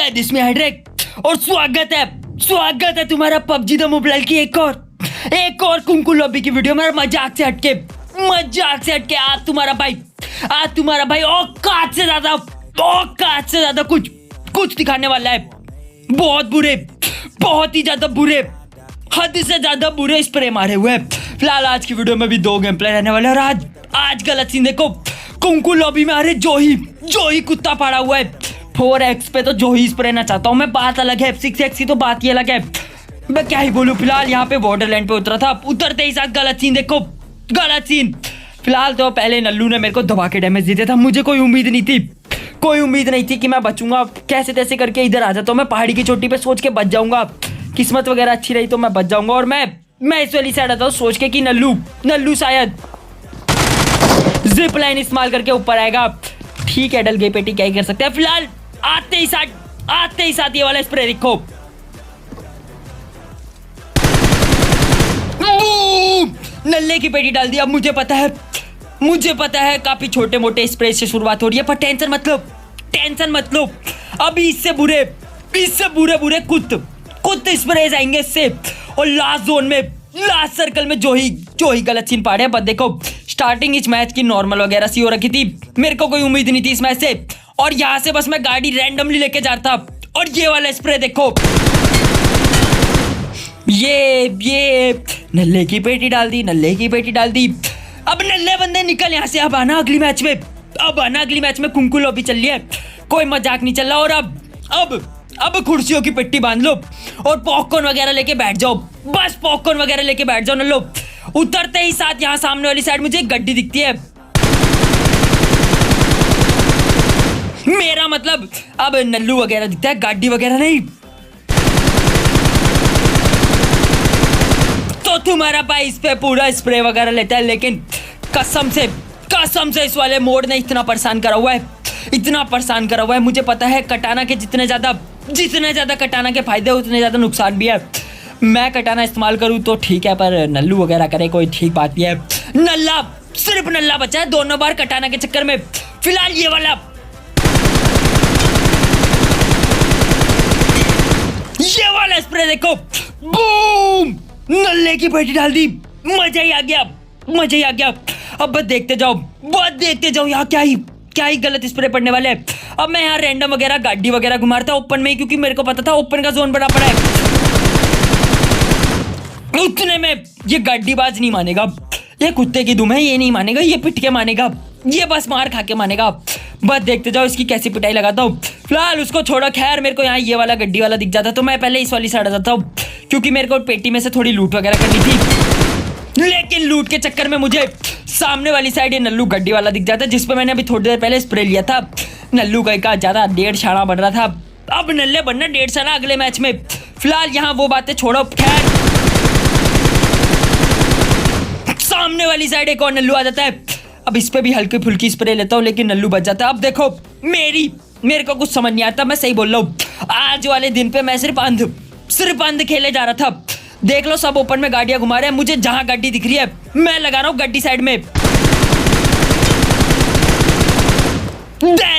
Hi this मी हाइड्रेक और स्वागत है तुम्हारा पबजी द मोबाइल की एक और कुंकू लॉबी की वीडियो में। मजाक से हटके आज तुम्हारा भाई औकात से ज्यादा कुछ दिखाने वाला है। बहुत ही ज्यादा बुरे, हद से ज्यादा बुरे स्प्रे मारे हुए हैं। फिलहाल आज की वीडियो में भी 2 गेम प्ले रहने वाले और आज गलत सीन देखो। कुंकू लॉबी में अरे जो ही कुत्ता पड़ा हुआ है। 4x पे तो जो ही स्प्रे ना चाहता हूँ मैं, बात अलग है। 6x की तो बात ही अलग है। मैं क्या ही बोलूं। फिलहाल यहाँ पे बॉर्डरलैंड पे उतरा था, उतरते ही साथ गलत सीन देखो, गलत सीन। फिलहाल तो पहले नल्लू ने मेरे को दबा के डैमेज दिया था। मुझे कोई उम्मीद नहीं थी कि मैं बचूंगा। कैसे तैसे करके इधर आ जाता हूँ मैं पहाड़ी की चोटी पे, सोच के बच जाऊंगा। किस्मत वगैरह अच्छी रही तो मैं बच जाऊंगा। और मैं इस वाली साइड आता हूँ सोच के कि नल्लू शायद जिप लाइन इस्तेमाल करके ऊपर आएगा। ठीक है, डल गई पेटी, क्या ही कर सकते हैं। फिलहाल आते ही साथ ये वाला स्प्रे देखो। नल्ले की पेटी डाल दी। अब मुझे पता है काफी छोटे मोटे स्प्रे से शुरुआत हो रही है, पर टेंशन मत लो। अभी इससे बुरे कुत्ते स्प्रे आएंगे इससे। और लास्ट जोन में, लास्ट सर्कल में जो ही गलत सीन पाड़े। बस देखो, स्टार्टिंग इस मैच की नॉर्मल वगैरह सी हो रखी थी। मेरे को कोई उम्मीद नहीं थी इस मैच से, और यहाँ से बस मैं गाड़ी रैंडमली लेके जा रहा था। और ये वाला स्प्रे देखो, ये नल्ले की पेटी डाल दी। अब नल्ले बंदे निकल यहाँ से। अब आना अगली मैच में कुंकू लॉबी चल रही है, कोई मजाक नहीं चल रहा। और अब कुर्सियों की पेटी बांध लो और पॉपकॉर्न वगैरह लेके बैठ जाओ। बस पॉपकॉर्न वगैरह लेके बैठ जाओ नल्लो। उतरते ही साथ यहाँ सामने वाली साइड मुझे एक गड्डी दिखती है। मेरा मतलब अब नल्लू वगैरह दिखता है, गाड़ी वगैरह नहीं। तो तुम्हारा भाई इस पे पूरा स्प्रे वगैरह लेता है, लेकिन कसम से इस वाले मोड ने इतना परेशान करा हुआ है। मुझे पता है कटाना के जितने ज्यादा कटाना के फायदे उतने ज्यादा नुकसान भी है। मैं कटाना इस्तेमाल करूँ तो ठीक है, पर नल्लू वगैरह करे कोई ठीक बात भी है। सिर्फ नल्ला बचा है दोनों बार कटाना के चक्कर में। फिलहाल ये वाला स्प्रे देखो, बूम, नल्ले की पेटी डाल दी। मजा ही आ गया। अब बस देखते जाओ यहाँ क्या ही गलत स्प्रे पड़ने वाले हैं। अब मैं यहाँ रैंडम वगैरह गाड़ी वगैरह घुमा रहा था ओपन में ही, क्योंकि मेरे को पता था ओपन का जोन बड़ा पड़ा है। उतने में ये गाड़ीबाज नहीं मानेगा, ये कुत्ते की दुम है, ये नहीं मानेगा, ये पिट के मानेगा, ये बस मार खा के मानेगा। बस देखते जाओ इसकी कैसी पिटाई लगाता हूँ। फिलहाल उसको छोड़ो, खैर मेरे को यहाँ ये वाला गड्डी वाला दिख जाता तो मैं पहले इस वाली साइड आ जाता हूँ, क्योंकि मेरे को पेटी में से थोड़ी लूट वगैरह करनी थी। लेकिन लूट के चक्कर में मुझे सामने वाली साइड ये नल्लू गड्डी वाला दिख जाता है, जिसपे मैंने अभी थोड़ी देर पहले स्प्रे लिया था। नल्लू का ज्यादा 1.5 छाना बढ़ रहा था। अब नल्ले बनना 1.5 छाना अगले मैच में। फिलहाल यहाँ वो बातें छोड़ो, खैर सामने वाली साइड एक और नल्लू आ जाता है। अब इस पे भी हल्की फुल्की स्प्रे लेता हूँ, लेकिन नल्लू बच जाता है। अब देखो मेरे को कुछ समझ नहीं आता, मैं सही बोल रहा हूँ। आज वाले दिन पे मैं सिर्फ अंध खेले जा रहा था। देख लो, सब ओपन में गाड़ियां घुमा रहे हैं। मुझे जहां गाड़ी दिख रही है मैं लगा रहा हूँ गड्डी साइड में।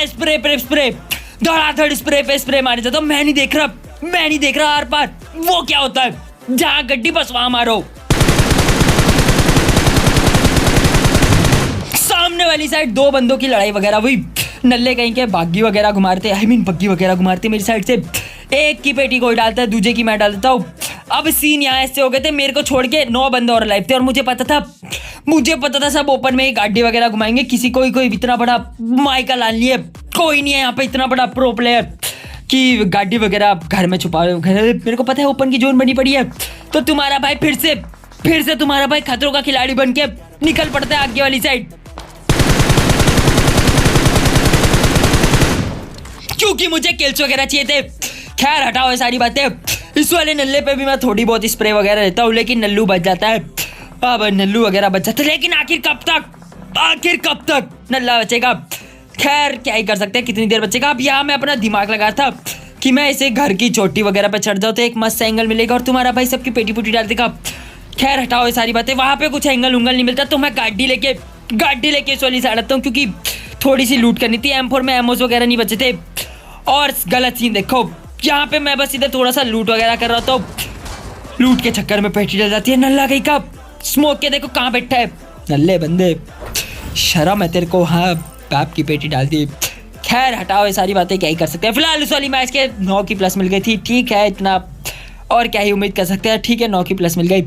स्प्रे धड़ाधड़ स्प्रे पे स्प्रे मारे जाता हूँ। मैं नहीं देख रहा आर पार वो क्या होता है। जहां गड्डी बस वहां मारो। सामने वाली साइड 2 बंदों की लड़ाई वगैरह हुई। नल्ले कहीं के बग्गी वगैरह घुमाते मेरी साइड से। एक की पेटी कोई डालता है, दूसरे की मैं डाल देता हूँ। अब सीन यहाँ ऐसे हो गए थे, मेरे को छोड़ के 9 बंदे और लाइव थे, और मुझे पता था सब ओपन में ही गाड़ी वगैरह घुमाएंगे। किसी कोई इतना बड़ा माइका लान लिए कोई नहीं है यहाँ पे, इतना बड़ा प्रो प्लेयर कि गाड़ी वगैरह घर में छुपा। मेरे को पता है ओपन की जोन बनी पड़ी है, तो तुम्हारा भाई फिर से तुम्हारा भाई खतरों का खिलाड़ी बन के निकल पड़ता है आगे वाली साइड, क्योंकि मुझे किल्स वगैरह चाहिए थे। खैर हटाओ ये सारी बातें। इस वाले नल्ले पे भी मैं थोड़ी बहुत स्प्रे वगैरह लेता हूँ, लेकिन नल्लू बच जाता है। अब नल्लू वगैरह बच जाता है, लेकिन आखिर कब तक नल्ला बचेगा। खैर क्या ही कर सकते हैं, कितनी देर बचेगा। अब यहाँ मैं अपना दिमाग लगाया था कि मैं इसे घर की चोटी वगैरह पे चढ़ जाऊँ तो एक मस्त एंगल मिलेगा और तुम्हारा भाई सबकी पेटी पुटी डाल देगा। खैर हटाओ ये सारी बातें। वहां पे कुछ एंगल उंगल नहीं मिलता, तो मैं गाड़ी लेके इस वाली साइड आता हूँ, क्योंकि थोड़ी सी लूट करनी थी। M4 में एमोस वगैरह नहीं बचे थे। और गलत सीन देखो, यहाँ पे मैं बस इधर थोड़ा सा लूट वगैरह कर रहा था, लूट के चक्कर में पेटी डल जाती है। नल्ला कहीं का स्मोक के देखो कहाँ बैठा है, नल्ले बंदे शर्म है तेरे को, हाँ बाप की पेटी डाल दी। खैर हटाओ ये सारी बातें, क्या ही कर सकते हैं। फिलहाल उस वाली मैच के 9 की प्लस मिल गई थी, ठीक है इतना और क्या ही उम्मीद कर सकते हैं। ठीक है 9 की प्लस मिल गई,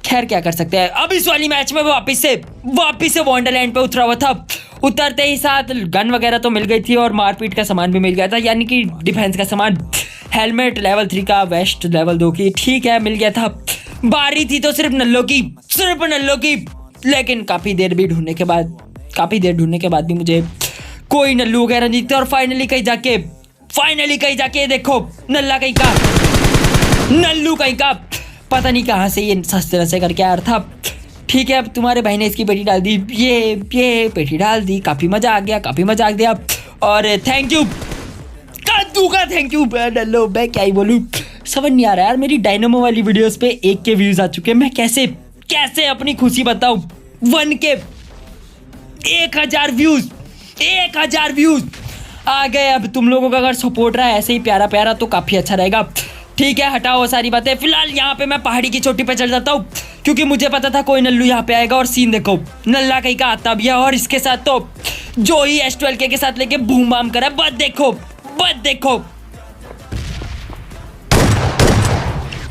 खैर क्या कर सकते हैं। अब इस वाली मैच में वापिस से वंडरलैंड पे उतरा हुआ था। उतरते ही साथ गन वगैरह तो मिल गई थी और मारपीट का सामान भी मिल गया था, यानी कि डिफेंस का सामान, हेलमेट लेवल 3 का, वेस्ट लेवल 2 की, ठीक है मिल गया था। बारी थी तो सिर्फ नल्लों की, लेकिन काफ़ी देर ढूंढने के बाद भी मुझे कोई नल्लू वगैरह नहीं थे। और फाइनली कहीं जाके देखो नल्ला कहीं का, नल्लू कहीं का, पता नहीं कहाँ से ये सस्ते नशे करके आ रहा था। ठीक है अब तुम्हारे भाई ने इसकी पेटी डाल दी, ये पेटी डाल दी, काफ़ी मज़ा आ गया। और थैंक यू कद्दू का, थैंक यू नल्लो, मैं क्या ही बोलूँ, समझ नहीं आ रहा यार। मेरी डायनामो वाली वीडियोस पे 1 के व्यूज़ आ चुके हैं, मैं कैसे अपनी खुशी बताऊँ। 1 के 1000 व्यूज़ आ गए। अब तुम लोगों का अगर सपोर्ट रहा है ऐसे ही प्यारा तो काफ़ी अच्छा रहेगा। ठीक है हटाओ सारी बातें। फिलहाल यहाँ पे मैं पहाड़ी की चोटी पे चढ़ जाता हूँ, क्योंकि मुझे पता था कोई नल्लू यहाँ पे आएगा। और सीन देखो नल्ला कहीं का आता भी है, और इसके साथ तो जो ही S12 के साथ लेके बूम बाम करा, बस देखो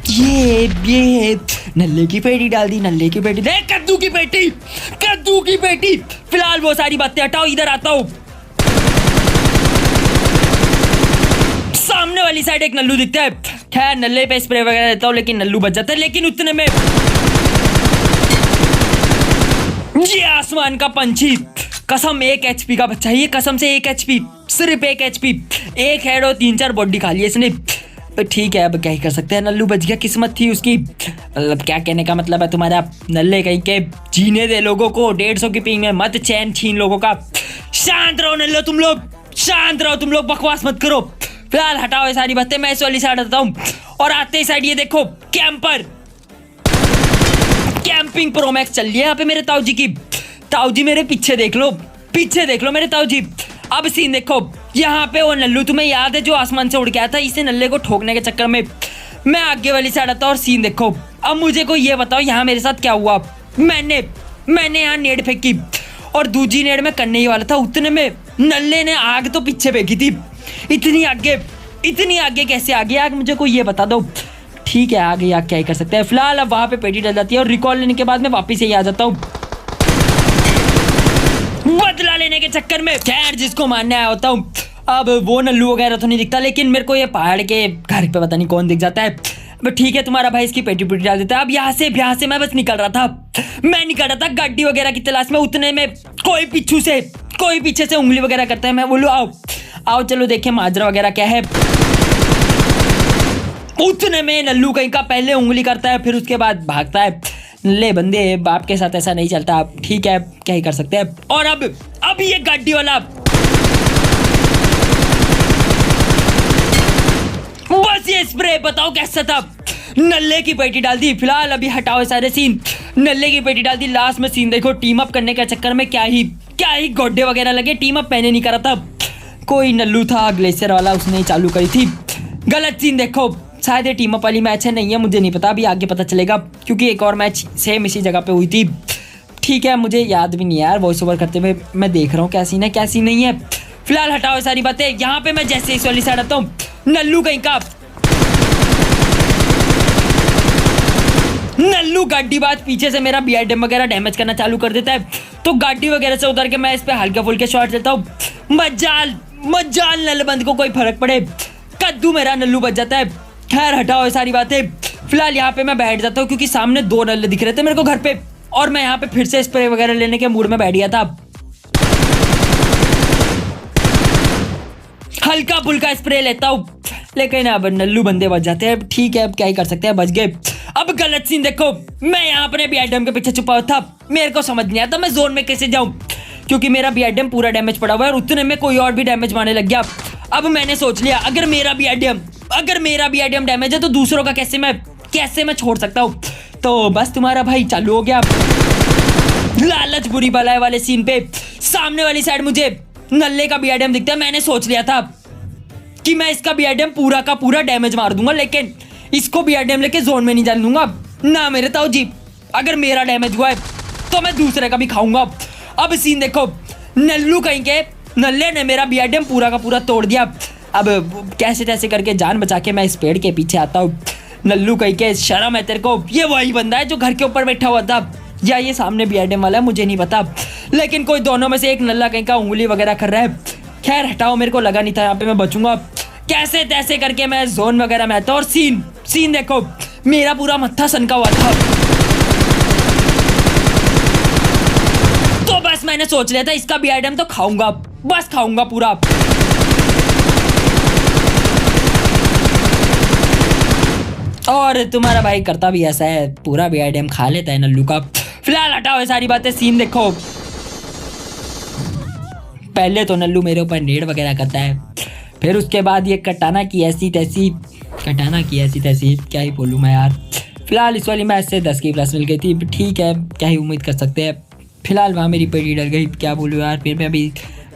ये नल्ले की पेटी डाल दी, देख कद्दू की पेटी। फिलहाल वो सारी बातें हटाओ, इधर आता हूँ। सामने वाली साइड एक नल्लू दिखता है, खैर नल्ले पे स्प्रे वगैरह देता हूँ, लेकिन नल्लू बच जाता है। लेकिन उतने में ये आसमान का पंछी, कसम 1 HP का बच्चा, ये कसम से 1 HP, सिर्फ 1 HP, 1 हेड और 3-4 बॉडी खा ली इसने। तो ठीक है अब क्या ही कर सकते हैं, नल्लू बच गया, किस्मत थी उसकी। मतलब क्या कहने का मतलब है तुम्हारा, नल्ले कहीं के, जीने दे लोगों को, 150 की पिंग में मत चैन छीन लोगों का। शांत रहो नल्लो तुम लोग, बकवास मत करो। फिलहाल हटाओ ये सारी बातें, मैं इस वाली साइड आता हूँ। और आते ही साइड ये देखो कैंपिंग प्रो मैक्स चल रही है यहाँ पे मेरे ताऊ जी मेरे पीछे देख लो मेरे ताऊ जी। अब सीन देखो यहाँ पे वो नल्लू, तुम्हें याद है जो आसमान से उड़ के आया था, इसे नल्ले को ठोकने के चक्कर में मैं आगे वाली साइड आता हूँ। और सीन देखो, अब मुझे को ये बताओ यहाँ मेरे साथ क्या हुआ। मैंने यहाँ नेड फेंकी और दूसरी नेड में करने ही वाला था, उतने में नल्ले ने आग तो पीछे फेंकी थी। इतनी आगे कैसे आ गई आग, मुझे को ये बता दो। ठीक है आ गई आग, क्या ही कर सकते हैं। फिलहाल अब वहाँ पे पेटी डल जाती है और रिकॉल लेने के बाद मैं वापिस ही आ जाता हूँ, बदला लेने के चक्कर में। खैर जिसको मारने आया होता हूँ। अब वो नल्लू वगैरह तो नहीं दिखता, लेकिन मेरे को ये पहाड़ के घर पे पता नहीं कौन दिख जाता है। ठीक है तुम्हारा भाई इसकी पेटी डाल देता है। अब यहाँ से मैं बस निकल रहा था गाड़ी वगैरह की तलाश में। उतने में कोई पीछे से उंगली वगैरह करता है। मैं बोलूँ आओ चलो देखें माजरा वगैरह क्या है। उतने में नल्लू कहीं का पहले उंगली करता है, फिर उसके बाद भागता है। ले बंदे, बाप के साथ ऐसा नहीं चलता। ठीक है क्या ही कर सकते हैं। और अब ये गाड़ी वाला बस ये स्प्रे बताओ कैसा था, नल्ले की पेटी डाल दी। फिलहाल अभी हटाओ सारे सीन, नल्ले की पेटी डाल दी। लास्ट में सीन देखो, टीम अप करने के चक्कर में क्या ही गोड्डे वगैरह लगे। टीम अप मैंने नहीं करा था, कोई नल्लू था ग्लेशियर वाला, उसने ही चालू करी थी। गलत सीन देखो, शायद ये टीम अप वाली मैच है, नहीं है मुझे नहीं पता, अभी आगे पता चलेगा, क्योंकि एक और मैच सेम इसी जगह पे हुई थी। ठीक है मुझे याद भी नहीं यार, वॉइस ओवर करते हुए मैं देख रहा हूँ क्या सीन है क्या सीन नहीं है। फिलहाल हटाओ सारी बातें। यहाँ पे मैं जैसे इस वाली साइड आता हूँ, नल्लू कहीं का, नल्लू गाड़ी बात पीछे से मेरा BIDM वगैरह डैमेज करना चालू कर देता है। तो गाड़ी वगैरह से उतर के मैं इस पे हल्के फुल्के शॉट देता हूँ। मजाल नलबंद को कोई फर्क पड़े, कद्दू मेरा नल्लू बच जाता है। खैर हटाओ सारी बातें। फिलहाल यहाँ पे मैं बैठ जाता हूँ, क्योंकि सामने 2 नल्ले दिख रहे थे मेरे को घर पे, और मैं यहाँ पे फिर से स्प्रे वगैरह लेने के मूड में बैठ गया था। हल्का फुल्का स्प्रे लेता हूँ, लेकिन अब नल्लू बंदे बच जाते हैं। ठीक है अब क्या ही कर सकते हैं, बच गए। अब गलत सीन देखो, मैं यहाँ अपने BIDM के पीछे छुपा हुआ था, मेरे को समझ नहीं आता मैं जोन में कैसे जाऊँ, क्योंकि मेरा BIDM पूरा डैमेज पड़ा हुआ है और उतने में कोई और भी डैमेज मारने लग गया। अब मैंने सोच लिया अगर मेरा BIDM डैमेज है तो दूसरों का कैसे मैं छोड़ सकता हूँ। तो बस तुम्हारा भाई चालू हो गया लालच बुरी बलाए वाले सीन पे। सामने वाली साइड मुझे नल्ले का BIDM दिखता है। मैंने सोच लिया था कि मैं इसका बीआईडीएम पूरा का पूरा डैमेज मार दूंगा, लेकिन इसको बीआईडीएम लेके जोन में नहीं जाने दूंगा ना मेरे ताऊ जी। अगर मेरा डैमेज हुआ है तो मैं दूसरे का भी खाऊंगा। अब सीन देखो, नल्लू कहीं के नल्ले ने मेरा बीआईडीएम पूरा का पूरा तोड़ दिया। अब कैसे तैसे करके जान बचा के मैं इस पेड़ के पीछे आता हूँ। नल्लू कहीं के शर्म है तेरे को? ये वही बंदा है जो घर के ऊपर बैठा हुआ था, या ये सामने बीआईडीएम वाला है, मुझे नहीं पता, लेकिन कोई दोनों में से एक नल्ला कहीं का उंगली वगैरह कर रहा है। खैर हटाओ, मेरे को लगा नहीं था यहाँ पे मैं बचूंगा। कैसे तैसे करके मैं जोन वगैरह में आता। और सीन देखो, मेरा पूरा मत्था सनका हुआ था। तो बस मैंने सोच लिया था इसका बीआईडीएम तो खाऊंगा, बस खाऊंगा पूरा। और तुम्हारा भाई करता भी ऐसा है, पूरा बीआईडीएम खा लेता है नल्लू का। फिलहाल हटाओ ये सारी बातें, सीन देखो। पहले तो नल्लू मेरे ऊपर नेड़ वगैरह करता है, फिर उसके बाद ये कटाना की ऐसी तैसी, क्या ही बोलूँ मैं यार। फिलहाल इस वाली मैच से 10 की प्लस मिल गई थी, ठीक है, क्या ही उम्मीद कर सकते हैं। फिलहाल वहाँ मेरी पेटी डल गई, क्या बोलूँ यार। फिर मैं अभी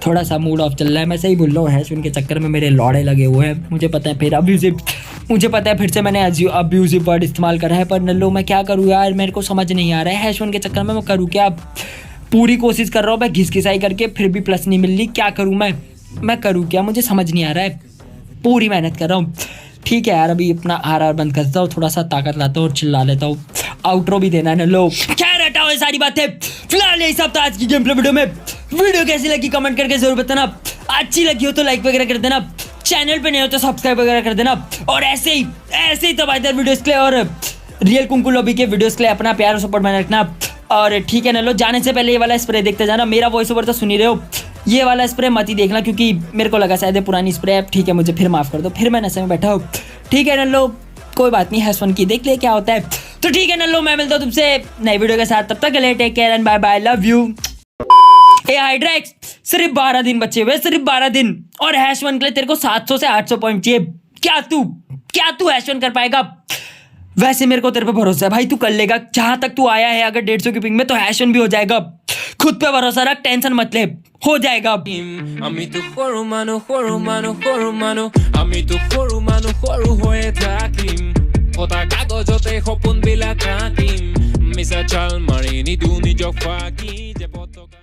थोड़ा सा मूड ऑफ चल रहा है, मैं सही बोल रहा हूँ। हैशवन के चक्कर में मेरे लौड़े लगे हुए हैं, मुझे पता है। फिर अब्यूजिव, मुझे पता है फिर से मैंने अब्यूजिव वर्ड इस्तेमाल करा है, पर नल्लो मैं क्या करूँ यार, मेरे को समझ नहीं आ रहा है। हैशवन के चक्कर में मैं करूँ क्या? पूरी कोशिश कर रहा हूँ मैं घिसघिसाई करके, फिर भी प्लस नहीं मिल रही। क्या करूँ मैं करूँ क्या? मुझे समझ नहीं आ रहा है, पूरी मेहनत कर रहा हूँ। ठीक है यार, अभी अपना आर बंद करता हूँ, थोड़ा सा ताकत लाता हूँ और चिल्ला लेता हूँ। आउटरो भी देना है नल्लो। खैर हटाओ ये सारी बातें। फिलहाल यही सब था आज की गेम प्ले वीडियो में। वीडियो कैसी लगी कमेंट करके जरूर बताना। अच्छी लगी हो तो लाइक वगैरह कर देना, चैनल पे नहीं हो तो सब्सक्राइब वगैरह कर देना। और ऐसे ही तबादर वीडियोस के लिए और रियल कुंकू लॉबी के वीडियोस के लिए अपना प्यार और सपोर्ट बनाए रखना। और ठीक है नल्लो, जाने से पहले ये वाला स्प्रे देखते जाना। मेरा वॉइस ओवर तो सुन ही रहे हो, ये वाला स्प्रे मत ही देखना, क्योंकि मेरे को लगा शायद ये पुरानी स्प्रे है। ठीक है, मुझे फिर माफ़ कर दो, फिर मैं नशे में बैठा हूँ। ठीक है नल्लो, कोई बात नहीं, हैशवन की देख ले क्या होता है। तो ठीक है नल्लो, मैं मिलता हूँ तुमसे नई वीडियो के साथ, तब तक के लिए take care and bye bye, love you. ए हाइड्रेक्स, सिर्फ 12 दिन बचे हुए, सिर्फ 12 दिन, और हैशवन के लिए तेरे को 700 से 800 पॉइंट चाहिए। क्या तू हैशवन कर पाएगा? वैसे मेरे को तेरे पे भरोसा है भाई, तू कर लेगा। जहां तक तू आया है, अगर 150 की पिंग में, तो हैशवन भी हो जाएगा। खुद पे भरोसा रख, टेंशन मत ले, हो जाएगा। আমি তো সৰু মানুহ হৈয়ে থাকিম, ফটা কাগজতে সপোন বিলাক আঁকিম, মিছা চাল মাৰি নিদিওঁ নিজক ফাঁকি যে পতকা